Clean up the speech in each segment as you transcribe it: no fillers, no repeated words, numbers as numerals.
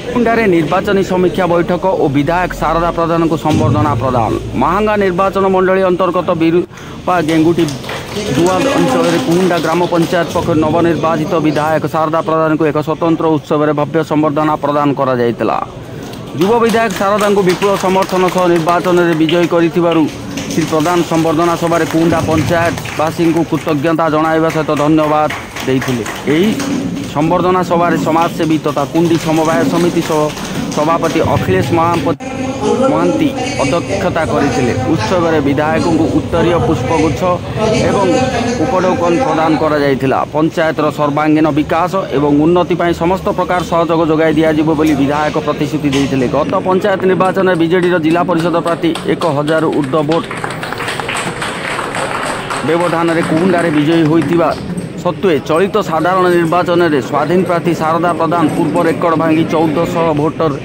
कुंडारे निर्वाचन समीक्षा बैठक और विधायक शारदा प्रधान को संबर्धना प्रदान। महांगा निर्वाचन मंडली अंतर्गत बिरुपा गेंगुटी दुआद अंचल कुंडा ग्राम पंचायत पक्ष नवनिर्वाचित विधायक शारदा प्रधान को एक स्वतंत्र उत्सव में भव्य संबर्धना प्रदान करा जायतिला। युव विधायक शारदा को विपुल समर्थन सह निर्वाचन में विजयी करिथिबारु श्री प्रधान संबर्धना सभा कुंडा पंचायतवासी को कृतज्ञता जणाइबा सहित धन्यवाद देइथिले। एही संबर्धना सभा समाजसेवी तथा कुंडी समवाय समिति सभापति अखिलेश महांती अध्यक्षता करथिले। उत्सव में विधायकों को उत्तरीय पुष्पगुच्छ एवं उपटोकन प्रदान करा जायतिला। पंचायतर सर्वांगीन विकास एवं उन्नति पर समस्त प्रकार सहयोग जोगाई दियाजिबो बोली विधायक प्रतिश्रुति देइथिले। गत पंचायत निर्वाचन में बीजेडी जिला परिषद प्रार्थी 1000 ऊर्ध्व वोट व्यवधान में कुंडारे विजयी होइतिबा सत्वे चलित साधारण निर्वाचन में स्वाधीन प्रार्थी शारदा प्रधान पूर्व रेकर्ड भांगी 1400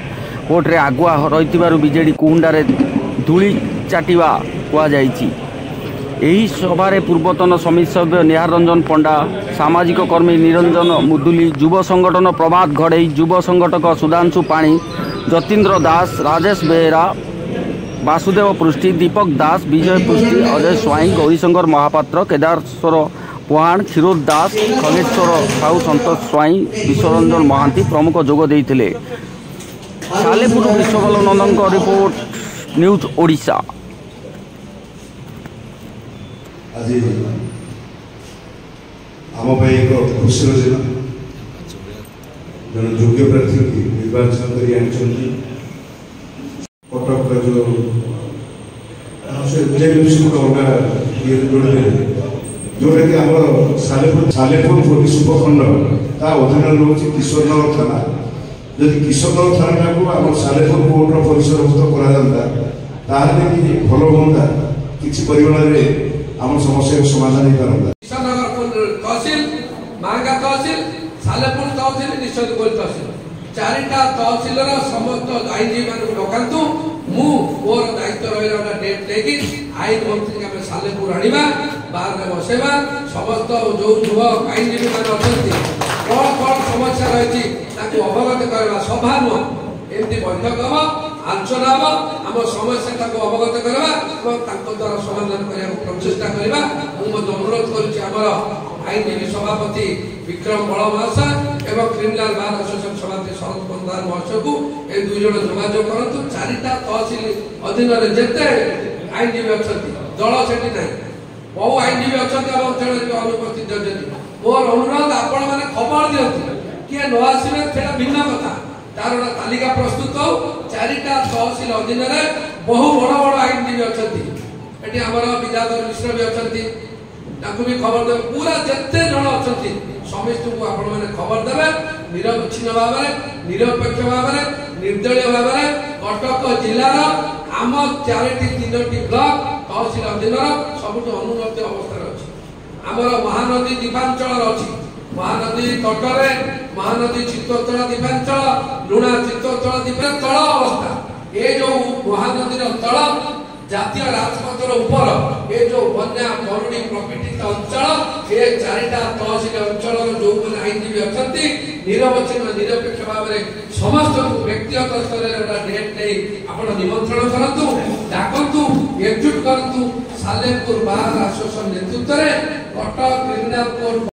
भोट्रे आगुआ रही बीजेडी कुंडारे धूली चाटिवा कहुई। यही सभारे पूर्वतन समिति निहार रंजन पंडा, सामाजिक कर्मी निरंजन मुदुली, युव संगठन प्रभात घड़ई, युव संगठक सुधांशु पाणी, जतीन्द्र दास, राजेश बेहेरा, वासुदेव पृष्टि, दीपक दास, विजय पृष्टि, अजय स्वाई, गौरीशंकर महापात्र, केदारेश्वर पुहाण, क्षीरोद दास, खगेश्वर साहू, संतोष स्वाई, विश्वरंजन महांती प्रमुख जोग देइथिले। सालेपुर विश्वबल नंदन को रिपोर्ट न्यूज ओडिशा। आज आम एक खुशी दिन जन योग्य प्रार्थी निर्वाचन कटक जो जोटा कि आम सालेपुर पुलिस उपखंड ता अधीन रोचे किशोरनगर थाना। जदि किशोरनगर थाना को आम सालेपुर कोर्टर परिसरभुक्त करा भल हाँ किसी परिमाण में आम समस्या समाधान हो पारता। किशोरनगर तहसिल, महांगा तहसिल, सालेपुर तहसिल, निश्चितगोल तहसिल चारिटा तहसिल समस्त आईनजीवी मान डकातु मोर दायित्व रहा डेट लेकिन आईन मंत्री आम सालेपुर आनिबा बाहर में बसेबा समस्त जो युवक आईनजीवी मान अच्छा कौन कौन समस्या रही अवगत करवा सभा नुह एमती बैठक हम आलोचना हम आम समस्या अवगत करवा द्वारा समाधान करने प्रचेषा करवा। मुझे अनुरोध कर आईनजीवी सभापति विक्रम बड़ महाशय एवं क्रिमिनाल बार एसोसिएशन सभापति शरद प्रधान महाशय को ये दुई जन जोगाजोग करूँ। चारिटा तहसिल अधीन जिते आईनजीवी अच्छा दल से बहु आईनजीवी अच्छा अंचल अनुपस्थित अच्छी मोर अनुरोध आपण मैंने खबर दिखती किए न आसवे भिन्न कथा तार तालिका प्रस्तुत हो। चारिटा तहसिल अधीन बहु बड़ बड़ आईनजीवी अच्छा ये आमर विद्याधर मिश्र भी अच्छा भी खबर दे पूरा जिते जन अच्छा समस्त को आपण मैंने खबर देवे निरविच्छिन्न भाव निरपेक्ष भाव निर्दलीय भाव कटक जिलार आम चारिटी 3टी ब्लॉक तहसिल अधीन सबुठ अनुन्नत अवस्था अच्छी। आमर महानदी द्वीपांचल अच्छी महानदी तटरे महानदी चित्तोत्तोला द्वीपांचल लुणा चित्तोत्तोला द्वीपांचल अवस्था ये जो महानदी तल जातीय राजपथर ऊपर ये जो बन्या मरुड़ी प्रकटित अंचल ये चारिटा तहसिल अंचल जो मैंने आईनजीवी अच्छा निरवच्छिन्न निरपेक्ष भाव में समस्त व्यक्तिगत स्तर में डेट नहीं आप निमंत्रण करूँ डाकतु एकजुट करूँ। सालेपुर बार एसोसिएशन नेतृत्व में कटक क्रिमिनाल कोर्ट